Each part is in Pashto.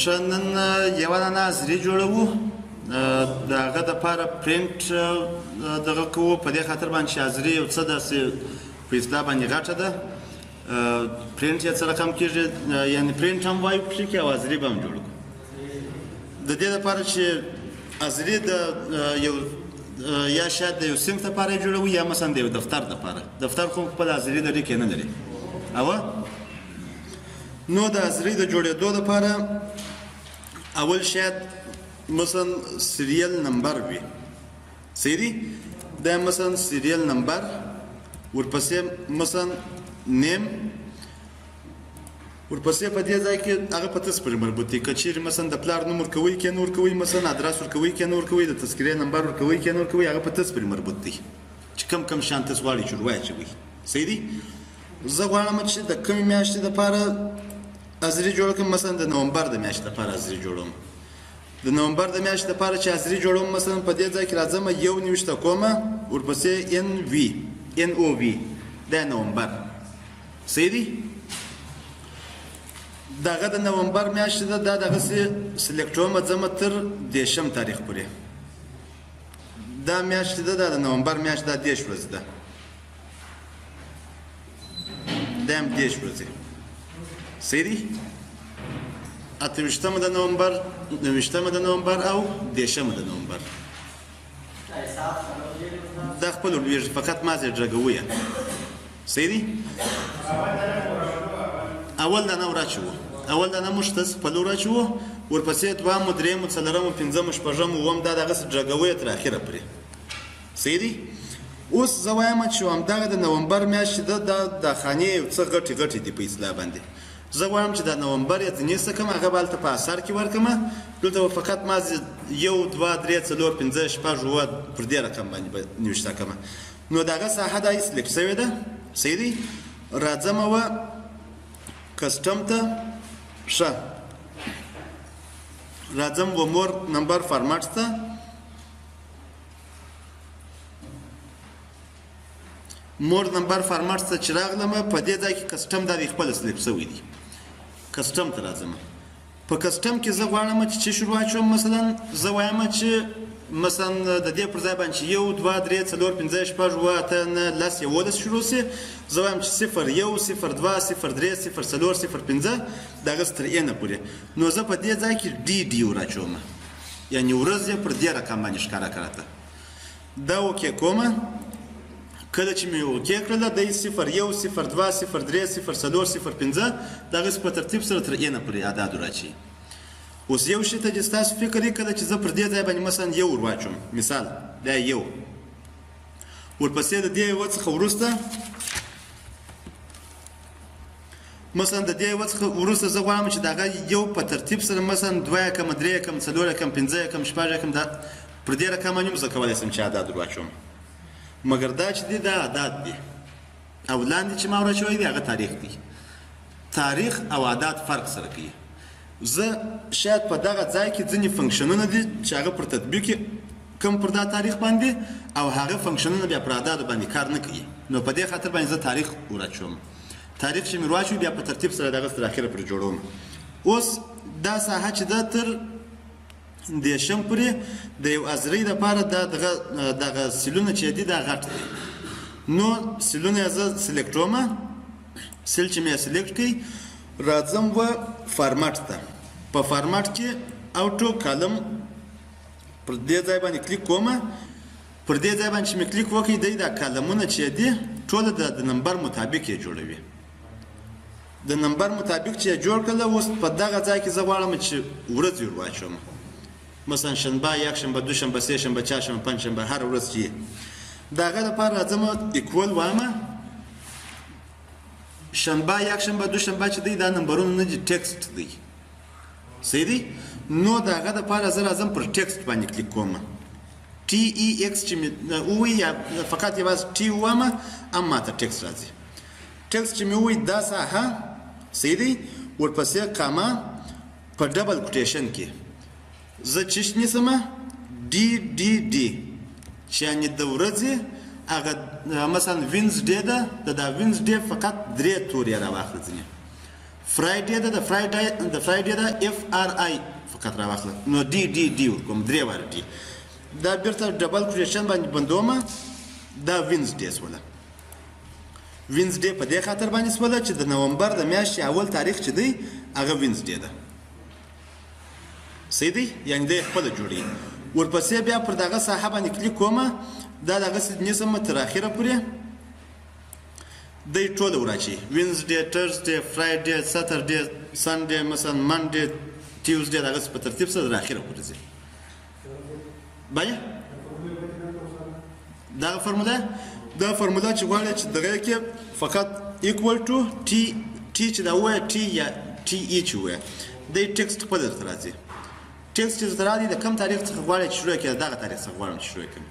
ښه نن یوه دانه حاضري جوړوو د هغه دپاره پرنټ دغه کوو په دې خاطر باندې چې حاضري یو څه داسې په اصطلاح باندې غټه ده پرنټ یې څه رقم کېږي یعنې پرنټ هم وایو پکې کې او حاضري به هم جوړ کړو د دې دپاره چې حاضري د یو یا شاید د یو صنف دپاره یې جوړوو یا مثلا د یو دفتر دپاره دفتر خو خپل حاضري لري که نه لري اوه نو د حاضرۍ د جوړېدو دپاره اول شاید مثلا سیریل نمبر وي صحیح دي دا مثلا سیریل نمبر ورپسې مثلا نیم ورپسې په دې ځای کې هغه په تس پورې مربوط دي که چیرې مثلا د پلار نوم ورکوئ که نه ورکوئ مثلا ادرس ورکوئ که نه ورکوئ د تذکرې نمبر ورکوئ که نه ورکوئ هغه په تس پورې مربوط دي چې کم شان تس غواړئ چې ور واچوئ صحیح دي زه غواړم چې د کومې میاشتې دپاره حاضري جوړ کړم مثلا د نومبر د میاشتې دپاره حاضري جوړوم د نومبر د میاشتې دپاره چې حاضري جوړوم مثلا په دې ځای کې راځم یو نوشته کومه ورپسې ان او وي دا نومبر صحیح دي دغه د نومبر میاشتې ده دا دغسې سلیکټومه ځمه تر دېرشم تاریخ پورې دا میاشتې ده دا د نومبر میاشت دا 10 ورځې ده دا هم 10 ورځې صحیح دي 28مه د نومبر 29مه د نومبر او 10مه د نومبر دا خپل ورلوېږي فقط ما ځای ډرګویه صحیح دي اول دانه وراچوو اول دانه موږ تاسو خپل وراچوو ورپسې دوامو درېیمو څلورمو پنځمو شپږمو اووم دا دغسې ډرګویه تر اخره پورې صحیح دي اوس زه وایم چې همدغه د نومبر میاشت ده د خانې یو څه غټې غټې دي په اصطلاح باندې زه غواړم چې د نومبر یې ځینې څه کړم هغه به هلته په اثر کې ورکړم دلته به فقط ما 1 2 3 4 5 6 7 پر دې رقم باندې به نوشته کړم نو دغه ساحه دا سلیکټ شوې ده صحیح دي راځم و کسټم ته ښه راځم و مور نمبر فارمټ ته مور نمبر فارمټ ته چې راغلم په دې ځای کې کسټم دا د خپل سلیپ شوی دی کسټم ته راځم په کسټم کې زه غواړم چې څه شروع اچوم مثلا زه وایم چې مثلا د دې پر ځای باندې 1 2 3 4 5 6 7 8 9 10 11 شروع سي زه وایم چې 0 1 0 2 0 3 0 4 0 5 دغه تر نه پورې نو زه په دې ځای کې ډي وراچوم یعنی ورځ پر دې رقم باندې ښکارا کړه دا وکې کومه کله چې مې اوکې کړله دی 0 1 0 2 0 3 0 4 0 5 دغسې په ترتیب سره تر نه پورې اعداد وراچي اوس یو شي ته چې ستاسو فکر یې کله چې زه پر دې ځای باندې مثلا یو ور واچوم مثال دا یو ورپسې د دې یوه څخه وروسته مثلا د دې یوه څخه وروسته زه غواړم چې دغه یو په ترتیب سره مثلا 2 یکم 3 یکم 4 یکم 5 یکم 6 یکم دا پر دې رقم باندې زه کولی شم چې اعداد ور واچوم مګر دا چې دی دا عادات دي او لاندې چې ما وراچوی دی هغه تاریخ دی تاریخ او عادات فرق سره کوي زه شاید په دغه ځای کې ځینې فنکشنونه دي چې هغه پر تطبیق کوم پر دا تاریخ باندې او هغه فنکشنونه بیا پر عاداتو باندې کار نه کوي نو په دې خاطر باندې زه تاریخ وراچوم تاریخ چې مې وراچوي بیا په ترتیب سره دغه تر اخره پورې جوړوم اوس دا ساحه چې ده تر دېرشم پورې د یو حاضرۍ دپاره دغه سیلونه چې دي دا غټ دي نو سیلونه یې زه سلیکټومه سیل چې مې یې سلیکټ کړئ راځم و فارمټ ته په فارمټ کې اوټو کالم پر دې ځای باندې کلیک کومه پر دې ځای باندې چې مې کلیک وکړئ دی دا کالمونه چې دي ټوله د نمبر مطابق یې جوړوي د نمبر مطابق چې یې جوړ کړله اوس په دغه ځای کې زه غواړم چې ورځې ور واچوم مثلا شنبه یکشنبه دوشنبه سهشنبه چهارشنبه پنجشنبه هر ورځ چې د هغه دپاره راځم ایکول وامه شنبه یکشنبه دوشنبه چې دی دا نمبرونه نه دي ټکسټ دی صحیح دی نو د هغه دپاره زه راځم پر ټکسټ باندې کلیک کوم ټي ای ایکس چې مې ووایي یا فقط یوازې ټي ووامه هم ماته ټکسټ راځي ټکسټ چې مې ووایي دا ساحه صحیح دی ورپسې قامه په ډبل کوټیشن کې زه چش نیسمه ډي چې یعنې د ورځې هغه مثلا وینز ډې ده د دا وینز ډې فقط 3 تورې راواخله ځینې فرایډې ده د فرایډې ده اف ار آی فقط راواخله نو ډي ورکوم 3 واره ډي دا بیرته ډبل کوټیشن باندې بندومه دا وینزډې سوله وینزډې په دې خاطر باندې سوله چې د نومبر د میاشتې اول تاریخ چې دی هغه وینزډې ده صحیح دی یعنی د خپل جوړي ورپسې بیا پر دغه ساحه باندې کلیک کومه دا دغه نیسم تر اخره پورې د ټول ورچی وینزډې ترزډې فرایډې ساترډې سنډې مثلا منډې ټیوزډې دغه په ترتیب سره تر اخره پورې ځي باندې دا فرموله چې غواړي چې دغه کې فقط equal to t چې دا وایي t یا t e چې وایي د ټیکسټ په درته راځي ټیکسټ چې درته راځي د کم تاریخ څخه غواړي چې شروع کړي دغه تاریخ څخه غواړم چې شروع کړم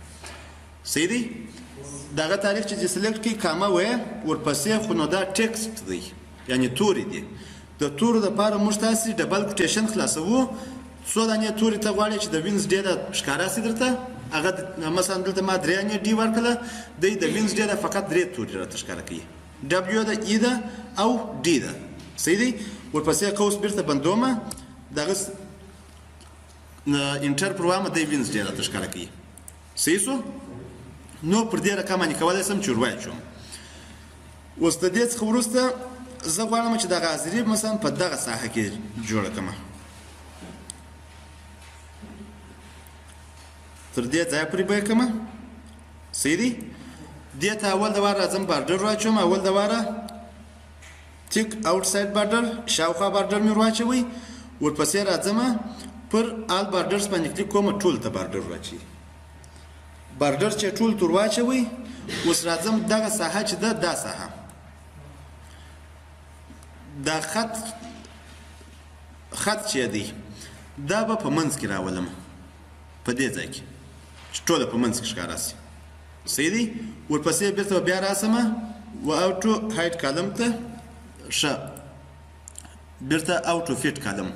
صحیح دی دغه تاریخ چې سلیکټ کړي کامه وایي ورپسې خو نو دا ټیکسټ دی یعنی توري دی د تورو دپاره موږ تاسې ډبل کوټیشن خلاصوو څو دانې توري ته غواړي چې د وینزډې د ښکاره سي درته هغه مثلا دلته ما 3 دانې ډي ورکړله دی د وینزډې د فقط 3 توري راته ښکاره کوي ډبلیو ده ای ده او ډي ده صحیح دی ورپسې قوس بیرته بندومه دغه انټر پر وامه د وینزډې راته ښکاره کوي صحیح سو نو پر دې رقم باندې کولی سم چې ورواچوم اوس د دې څخه وروسته زه غواړم چې دغه حاضري مثلا په دغه ساحه کې جوړه کړم تر دې ځای پورې به یې کړم صحیح دی دې ته اول د واره راځم بارډر واچوم اول د واره ټیک آوټساید بارډر شاوخوا بارډر مې ورواچوئ ورپسې راځم پر آل بارډرز باندې کلیک کوم ټول ته بارډر واچوي بارډر چې ټول تور واچوي اوس راځم دغه ساحه چې ده دا ساحه دا خط چې دی دا به په منځ کې راولم په دې ځای کې چې ټوله په منځ کې ښکاره سي صحیح دی ورپسې بېرته بیا راسمه و اوټو هایټ کالم ته ښه بېرته اوټو فیټ کالم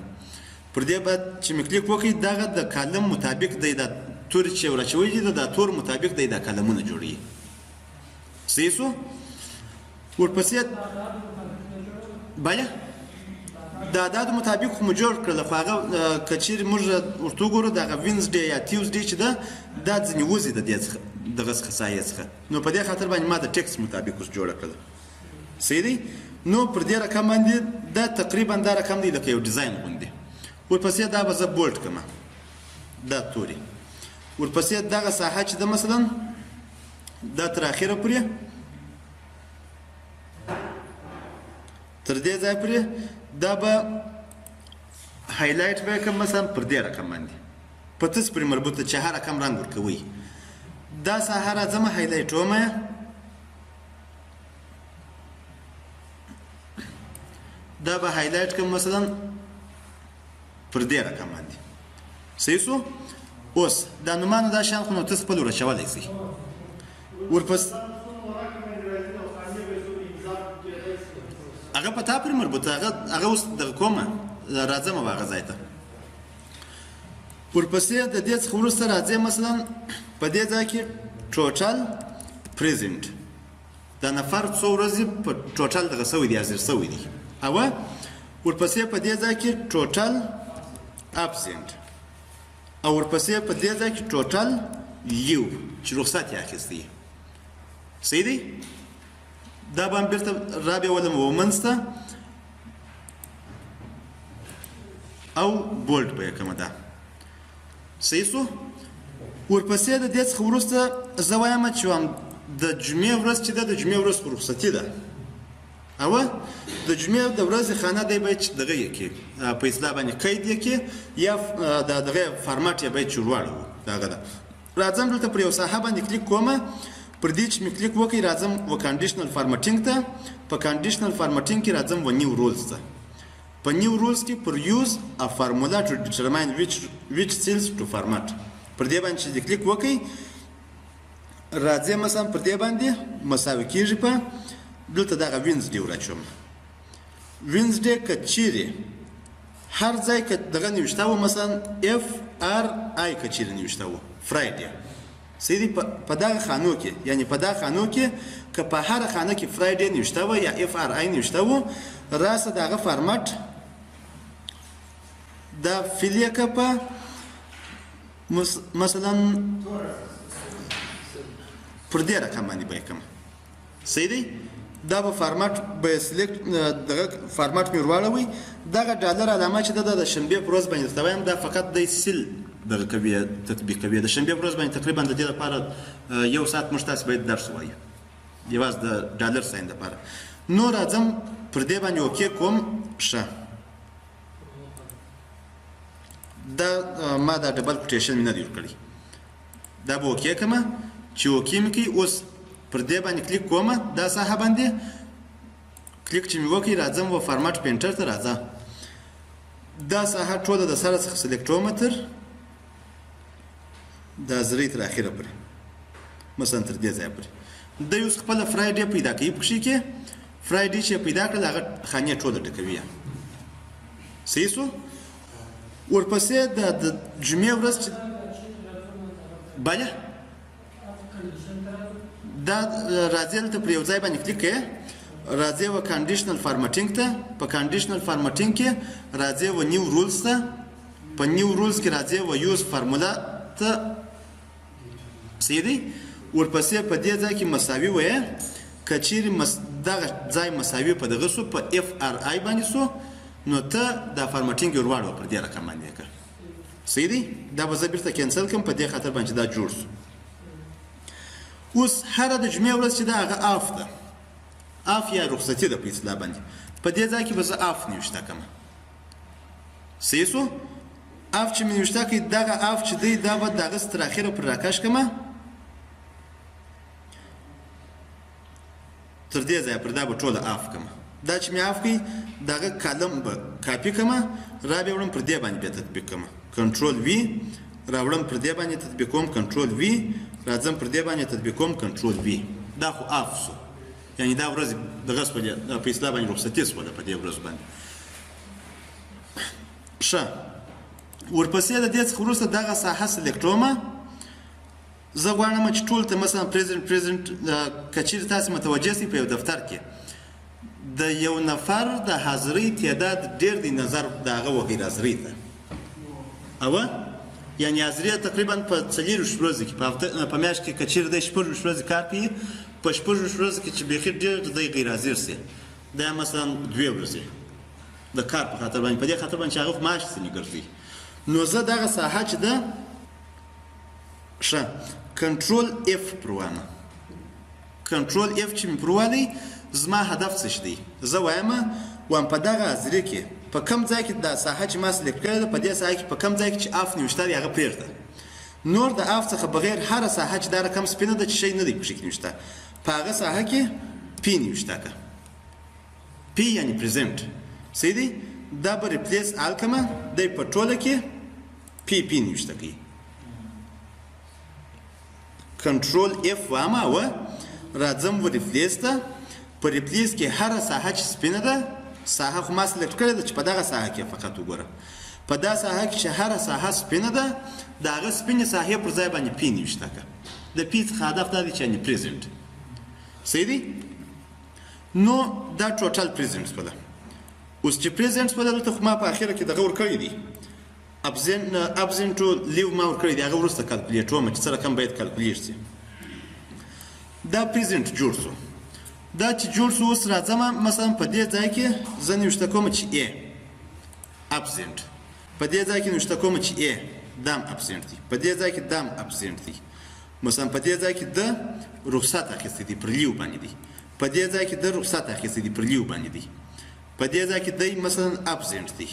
پر دې باید چې مې کلیک وکړي دغه د کالم مطابق دی دا توري چې وراچوي دي دا تور مطابق دی دا کالمونه جوړوي صحیح سو ورپسې بله د اعدادو مطابق خو مو جوړ کړله خو هغه که چیرې موږ ورته وګورو دغه وینزډې یا ټیوزډې چې ده دا ځینې وځي د دې څخه دغه څخه ساحې څخه نو په دې خاطر باندې ما د ټیکس مطابق اوس جوړه کړله صحیح دی نو پر دې رقم باندې دا تقریبا دا رقم دی لکه یو ډیزاین غوندې ورپسې دا به زه بولډ کړم دا توري ورپسې دغه ساحه چې ده مثلا دا تر اخره پورې تر دې ځای پورې دا به هایلایټ به یې کړم مثلا پر دې رقم باندې په تس پورې مربوط ده چې هر رقم رنګ ورکوئ دا ساحه راځم هایلایټوم یې دا به هایلایټ کړم مثلا پر دې رقم باندې صحیح سو اوس دا نومانو دا شیان خو نو تاسو خپل ورچولی شئ ورپسې هغه په تا پورې مربوط هغه اوس دغه کومه راځم به هغه ځای ته ورپسې د دې څخه وروسته راځئ مثلا په دې ځای کې ټوټل پریزنټ دا نفر څو ورځې په ټوټل دغه سوی دی حاضر سوی دی او ورپسې په دې ځای کې ټوټل ابسنټ او ورپسې په دې ځای کې ټوټل لیو چې رخصت یې اخیستی صحیح دی دا به هم بېرته رابیولم ومنځ ته او بولډ به یې کړمه دا صحیح سو ورپسې د دې څخه وروسته زه وایم چې د جمعې ورځ چې ده د جمعې ورځ خو رخصتي ده او د جمعې د ورځې خانه دی باید چې دغه یې کړي په اصطلاح باندې قید یې کړي یا د دغه فارمات یې باید چې ورواړو دغه ده راځم دلته پر یو ساحه باندې کلیک کومه پر دې چې مې کلیک وکړئ راځم و کنډیشنل فارمټینګ ته په کنډیشنل فارمټینګ کې راځم و نیو رولز ته په نیو رولز کې پر یوز ا فارمولا ټو ډیټرماین which cells to format پر دې باندې چې کلیک وکړئ راځي مثلا پر دې باندې مساوي کېږي په دلته دغه وینزډې وراچوم وینزډې که چیرې هر ځای که دغه نوشته و مثلا اف ار آی که چیرې نوشته و فرایډې صحیح دی په دغه خانو کې یعنی په دغه خانو کې که په هر خانه کې فرایډې نوشته و یا اف ار آی نوشته و راسه دغه فارمټ دا فیل یې که په مثلا پر دې رقم باندې به یې کړم صحیح دی دا به فارمټ به سلیکټ دغه فارمټ مې ورواړوئ دغه ډالر علامه چې ده د شنبې په ورځ باندې درته وایم دا فقط دی سیل دغه کوي تطبیق کوي د شنبې په ورځ باندې تقریبا د دې لپاره 1 ساعت موږ تاسو باید درس ووایو یوازې د ډالر ساین دپاره نو راځم پر دې باندې اوکې کوم ښه دا ما دا ډبل کوټیشن مې نه دی ورکړی دا به اوکې کړمه چې اوکې مې کوي اوس پر دې باندې کلیک کومه دا ساحه باندې کلیک چې مې وکړي راځم و فارمټ پینټر ته راځه دا ساحه ټوله د سره څخه سلیکټومه تر دا زرې تر اخره پورې مثلا تر دې ځایه پورې دی اوس خپله فرایډې پیدا کوي پکښې کې فرایډې چې پیدا کړل هغه خانې ټوله ډکوي صحیح سو ورپسې د جمعې ورځ چې بله دا راځي دلته پر یو ځای باندې کلیک کوې راځي و کنډیشنل فارمټینګ ته په کنډیشنل فارمټینګ کې راځي و نیو رولز ته په نیو رولز کې راځي و یوز فارمولا ته صحیح دی ورپسې په دې ځای کې مساوي وایې که چیرې دغه ځای مساوي په دغه سو په اف ار آی باندې سو نو ته دا فارمټینګ یې ورواړوه پر دې رقم باندې یې کړه صحیح دی دا به زه بیرته کینسل کړم په دې خاطر باندې دا جوړ سو اوس هره د جمعې ورځ چې ده هغه آف ده آف یا رخصتي ده په اصطلاح باندې په دې ځای کې به زه آف نوشته کړم صحیح سو آف چې مې نوشته کړي دغه آف چې دی دا به د هغسې تر اخره پر راکش کړم تر دې ځایه پر دا به ټوله آف کړم دا چې مې آف کړي دغه کالم به کاپي کړم را بیا وړم پر دې باندې بیا تطبیق کړم کنټرول وي راوړم پر دې باندې تطبیق کوم کنټرول وي راځم پر دې باندې تطبیق کوم کنټرول وي دا خو آف سو یعنی دا ورځ دغه سوله په اصطلاح باندې رخصتي سوله په دې ورځ باندې ښه ورپسې د دې څخه وروسته دغه ساحه سلیکټومه زه غواړم چې ټول ته مثلا پریزنټ که چیرې تاسې متوجه سئ په یو دفتر کې د یو نفر د حاضرۍ تعداد ډېر دی نظر د هغه وغیر حاضرۍ ته اوه یعنی حاضرۍ تقریبا په 40 ورځو کې په میاشت کې که چیرې دی 6 ورځې کار کوي په 6 ورځو کې چې بیخي ډېر دی غیر حاضر سي دا مثلا 2 ورځې د کار په خاطر باندې په دې خاطر باندې چې هغه معاش ځینې ګرځي نو زه دغه ساحه چې ده ښه کنټرول اف پروانه کنټرول اف چې مې پروالی زما هدف څه شي دی زه وایم وایم په دغه حاضرۍ کې په کم ځای کې دا ساحه چې ما سلیکټ کړې ده په دې ساحه کې په کم ځای کې چې آف نوشته دی هغه پرېږده نور د آف څخه بغیر هره ساحه چې دا رقم سپینه ده چې شی نه دی پکښې کې نوشته په هغه ساحه کې پی نوشته که پی یعنی پریزنټ صحیح دی دا به ریپلیس آل کمه دی په ټوله کې پی نوشته کوي کنټرول اف وامه و راځم و ریپلیس ته په ریپلیس کې هره ساحه چې سپینه ده ساحه خو ما سلیکټ کړې ده چې په دغه ساحه کې فقط وګوره په دا ساحه کې چې هره ساحه سپینه ده د هغه سپینې ساحې پر ځای باندې پی نوشته که د پی څخه هدف دا دی چې یعنې پریزنټ صحیح دی نو دا ټوټل پریزنټ شوله اوس چې پریزنټ شوله دلته خو ما په اخره کې دغه ورکړی دی ابزنټ او لیو ما ورکړی دی هغه وروسته کالکولیټومه چې څه رقم باید کالکولیټ شي دا پریزنټ جوړ شو دا چې جوړ شو اوس راځم مثلا په دې ځای کې زه نوشته کوم چې ا ابزنټ په دې ځای کې نوشته کوم چې ا دام ابزنټ دی په دې ځای کې دام ابزنټ دی مثلا په دې ځای کې د رخصت اخیستی دی پر لیو باندې دی په دې ځای کې د رخصت اخیستی دی پر لیو باندې دی په دې ځای کې دی مثلا ابزنټ دی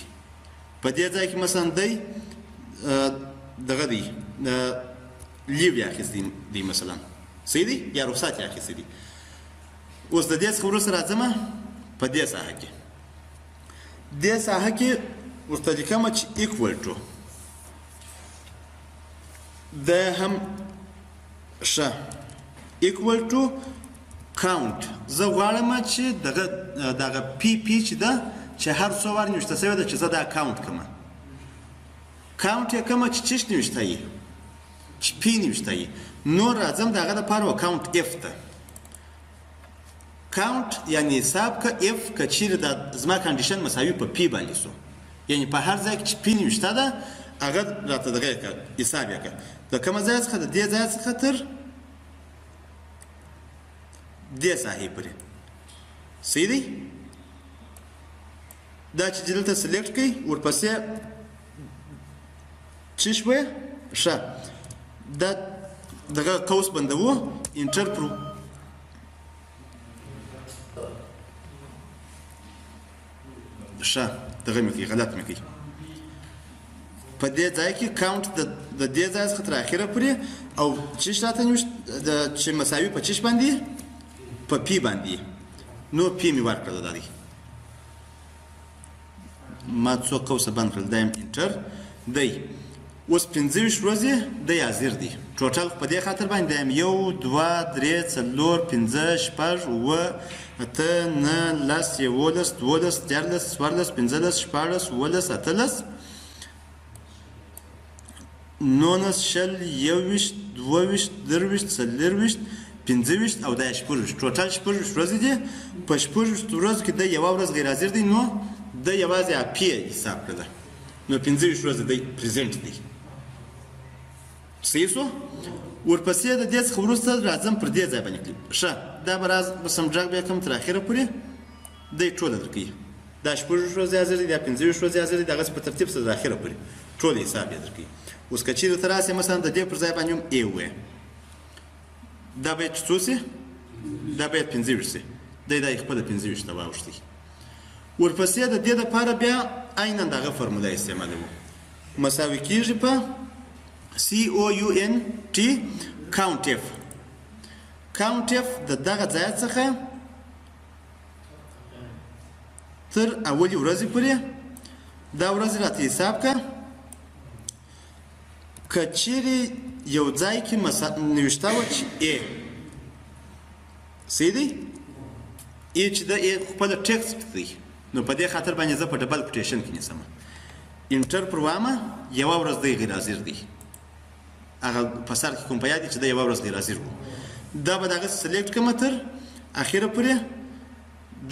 په دې ځای کې مثلا دی دغه دی لیو یې اخیستی دی مثلا صحیح دی یا رخصت یې اخیستی دی اوس د دې څخه وروسته راځم په دې ساحه کې دې ساحه کې ورته لیکم چې ایکول ټو دا هم ښه ایکول ټو کاونټ زه غواړم چې دغه پی چې ده چې هر څو وار نوشته شوې ده چې زه دا کاونټ کړم کاونټ یې کړم چې چیش نوشته یي چې شپې نوشته یي نو راځم د هغه دپاره اکاونټ اف ته کاونټ یعنې حساب که اف که چیرې دا زما کنډیشن مساوي په پی باندې سو یعنې په هر ځای کې چې پی نوشته ده هغه راته دغه یې کړه حساب یې کړه د کومه ځای څخه د دې ځای څخه تر دې ساحې پورې صحیح دی دا چې دلته سلیکټ کړئ ورپسې څه شوه ښه دا دغه قوس بندوو انټر پرو ښه دغه مې کوي غلط مې کوي په دې ځای کې کاونټ د دې ځای څخه تر اخره پورې او چیش راته نوشت چې مساوي په چیش باندې په پی باندې نو پی مې ورکړه دا دی ما څو قوسه بند کړل دا یم انټر دی اوس 15 ورځې دی حاضر دی ټوټل په دې خاطر باندې دا یم 1 2 3 4 5 6 7 8 9 10 11 12 13 14 15 16 17 18 19 شل 21 22 23 24 25 او دا 26 ټوټل 26 ورځې دي په 26 ورځو کې د یوه ورځ غیر حاضر دی نو د یوازې اپی حساب کړه نو 25 ورځې دی پریزنټ دی صحیح شو ورپسې د دې څخه وروسته راځم پر دې ځای باندې کلیک ښه دا به سم ډرګ بیا کوم تر اخره پورې دی ټوله درکوي دا 26 ورځې حاضر دی دا 25 ورځې حاضر دی دغسې په ترتیب سره د اخره پورې ټول حساب یې درکوي اوس که چیرې ته راسې مثلا د دې پر ځای باندې هم ای ووایه دا باید څو سي دا باید 25 سي دی دا یې خپله 25 ته واوښتئ ورپسې د دې دپاره بیا عینا دغه فرموله استعمالوو مساوي کېږي په COUNT count F count F د دغه ځای څخه تر اولې ورځې پورې دا ورځې راته حساب کړه که چیرې یو ځای کې نوشته وه چې A صحیح دی A چې د A خپله ټکسټ دی نو په دې خاطر باندې زه په ډبل کوټیشن کې نیسم انټر پر وامه یوه ورځ دی غیر حاضر دی هغه په سر کې کوم په یاد چې د یوه ورځ غیر حاضر و دا به دغسې سلیکټ کړمه تر اخره پورې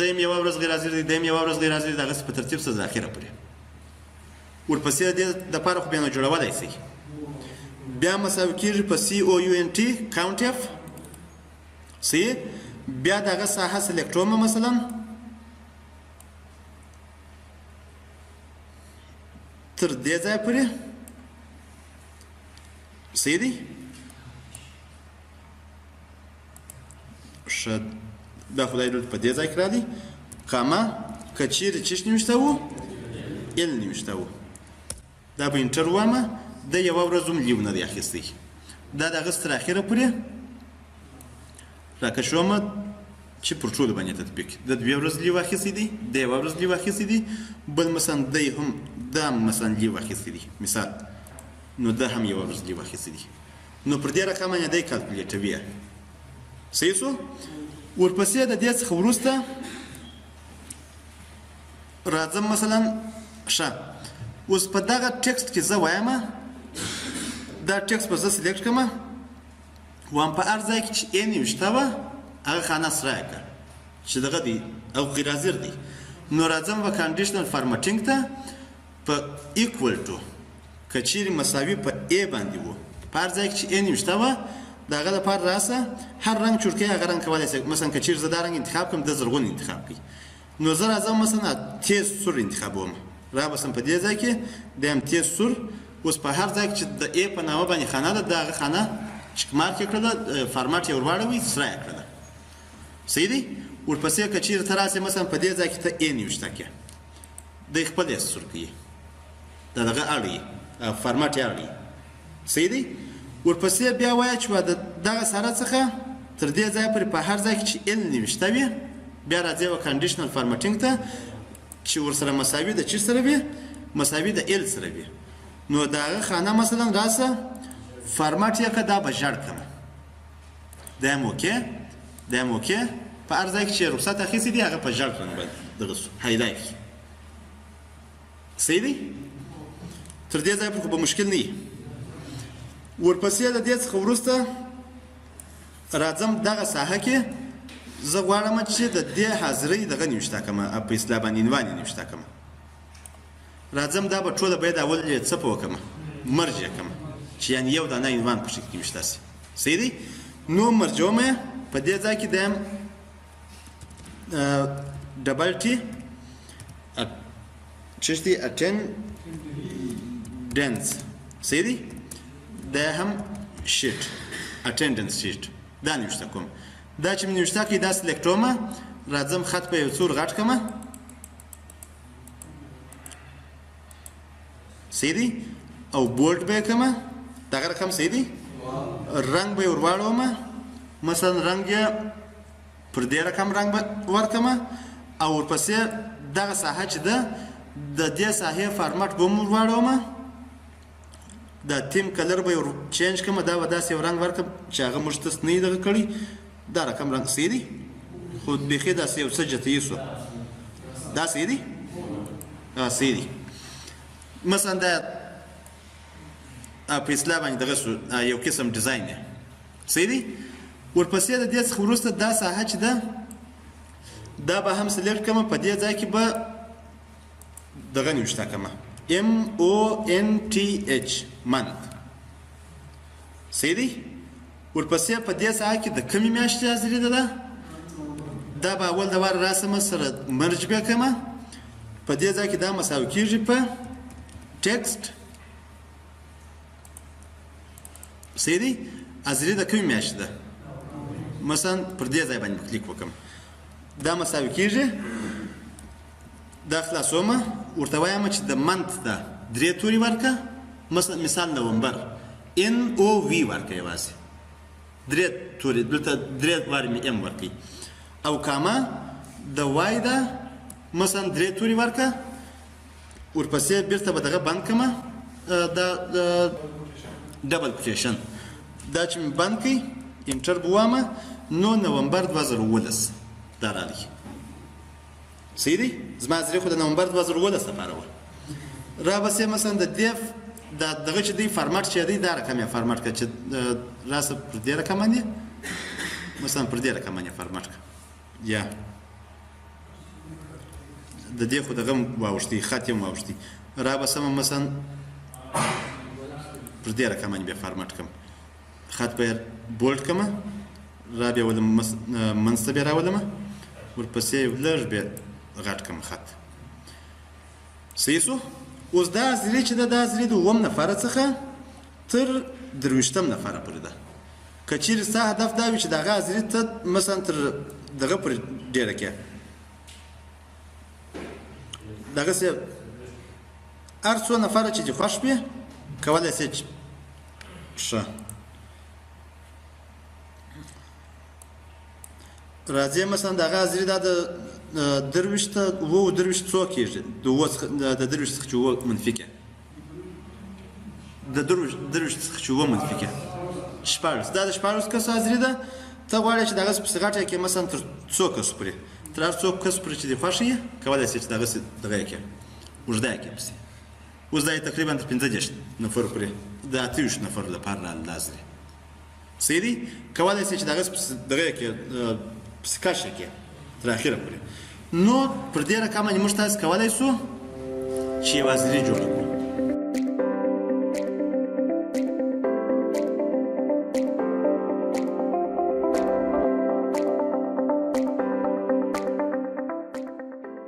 دیم یوه ورځ غیر حاضر دی دیم یوه ورځ غیر حاضر دی دغسې په ترتیب سره د اخره پورې ورپسې د دې دپاره خو بیا نو جوړولی شئ بیا مساوي کېږي په COUNT count F صحیح بیا دغه ساحه سلیکټومه مثلا تر دې ځای پورې صحیح دی ښه دا خدای دلته په دې ځای کې راغلی کاما که چیرې چیش نوشته و ال نوشته و دا به انټر ووامه د یوه ورځ هم لیو نه دی اخیستی دا دغسې تر اخره پورې راکشومه چې پر ټولو باندې تطبیق د 2 ورځ لیو اخیستی دی د یوه ورځ لیو اخیستی دی بل مثلا دی هم دا مثلا لیو اخیستی دی مثال نو دا هم یوه ورځ لیو اخیستی دی نو پر دې رقم باندې دی کالکولیټوي صحیح شو ورپسې د دې څخه وروسته راځم مثلا ښه اوس په دغه ټکسټ کې زه وایم دا ټکسټ به زه سلیکټ کړم وایم په هر ځای کې چې ا نوشته وه هغه خانه سره یې کړه چې دغه دی او غیر حاضر دی نو راځم به کنډیشنل فارمټینګ ته په ایکول ټو که چیرې مساوي په ا باندې و په هر ځای کې چې ا نوشته وه د هغه دپاره راسه هر رنګ چورکۍ هغه رنګ کولی شئ مثلا که چیرې زه دا رنګ انتخاب کړم د زرغون انتخاب کړئ نو زه راځم مثلا تیز سور انتخابوم رابسم په دې ځای کې د یم تیز سور اوس په هر ځای کې چې د ا په نامه باندې خانه ده د هغه خانه چک مارک یې کړله فارمټ یې ورواړوئ سره یې کړله صحیح دی ورپسې که چیرې ته راسې مثلا په دې ځای کې ته ا نوشته کړې دی خپل یې سور کړي د دغه اړوي فارمټ یې اړوي صحیح دی ورپسې بیا وایه چې دغه سره څخه تر دې ځای پورې په هر ځای کې چې ال نوشته وي بیا راځئ و کنډیشنل فارمټینګ ته چې ورسره مساوي د چی سره وي مساوي د ال سره وي نو د هغه خانه مثلا راسه فارمټ یې که دا به ژړ کړم دا یم اوکې دا یم اوکې په هر ځای کې چې رخصت اخیستی دی هغه په ژړ رنګ باید دغه سو هایلایټ صحیح دی تر دې ځای پورې خو به مشکل نه وي ورپسې د دې څخه وروسته راځم دغه ساحه کې زه غواړم چې د دې حاضرۍ دغه نوشته کړم په اصطلاح باندې عنوان یې نوشته کړم راځم دا به ټوله باید اول یې څه په وکړم مرج یې کړم چې یعنې یو دانه عنوان پکې نوشته شي صحیح دی نو مرجوم یې په دې ځای کې دیم ډبل ټي چش دی attendance صحیح دی دا هم شیټ attendance شیټ دا نوشته کوم دا چې مې نوشته کړي دا سلیکټومه راځم خط په یو څو غټ کړمه صحیح دی او بولډ به یې کړمه دغه رقم صحیح دی رنګ به یې ورواړومه مثلا رنګ یې پر دې رقم رنګ به ورکړمه او ورپسې دغه ساحه چې ده د دې ساحې فارمټ به هم ورواړومه دا تیم کلر به یې چینج کړم دا به داسې یو رنګ ورکړم چې هغه موږ تست نه یې دغه کړي دا رقم رنګ صحیح دی خو بیخي داسې یو څه جتیي سو دا صحیح دی صحیح دی مثلا دا په اصطلاح باندې دغه سو یو قسم ډیزاین دی صحیح دی ورپسې د دې څخه وروسته دا ساحه چې ده دا به هم سلیکټ کړم په دې ځای کې به دغه نوشته کړم MONTH month صحیح دی ورپسې په دې ساحه کې د کمې میاشتې حاضري ده دا به اول د وار راسمه سره مرج به کړم په دې ځای کې دا مساوي کېږي په ټکسټ صحیح دی حاضري د کمې میاشتې ده مثلا پر دې ځای باندې کلیک وکړم دا مساوي کېږي دا خلاصومه ورته وایم چې د منت ده درې توري ورکړه مثال نومبر NOV ورکړه یوازې درې توري دلته درې وارې مې M ورکړي او کاما د وای ده مثلا درې توري ورکړه ورپسې بیرته به دغه بند کړمه دا ډبل کوټیشن دا چې مې بند کړي انټر به ووامه نو نومبر 2019 دا راغلی صحیح دی زما حاضري خو د نومبر 2019 لپاره وه رابسې مثلا د دې دغه چې دی فارمټ چې دی دا رقم یې فارمټ کړه چې راسه پر دې رقم باندې مثلا پر دې رقم باندې فارمټ کړه یا د دې خو دغه واوښتي خط یې واوښتي رابسم مثلا پر دې رقم باندې بیا فارمټ کړم خط به بولډ کړم را بیا ولم منځ ته بیا راولم ورپسې لږ بیا غټ کړم خط صحیح سو اوس دا حاضري چې ده دا حاضري د اووم نفره څخه تر درویشتم نفره پورې ده که چیرې ستا هدف دا وي چې د هغه حاضري ته مثلا تر دغه پورې ډېره کړې دغسې هر څو نفره چې دې خوښ وي کولی سې چې ښه راځي مثلا د هغه حاضري دا د درویشت اووه درویشت څو کېږي د درویشت څخه چې اووه منفي کړه د درویشت څخه چې اووه منفي کړه شپاړس دا د شپاړس کسو حاضري ده ته غواړې چې دغسې پسې غټه یې کړې مثلا تر څو کسو پورې تر هر څو کسو پورې چې دې خوښ یې کولی سې چې دغسې دغه یې کړې اوږده یې کړې پسې اوس دا یې تقریبا تر 15 نفرو پورې د 28 نفرو لپاره راغله حاضري صحیح دی کولی سې چې دغسې پسې دغه یې کړې پسې کش یې کړې تر اخره پورې نو پر دې رقم باندې موږ تاسو کولی سو چې یوه حاضري جوړه کړو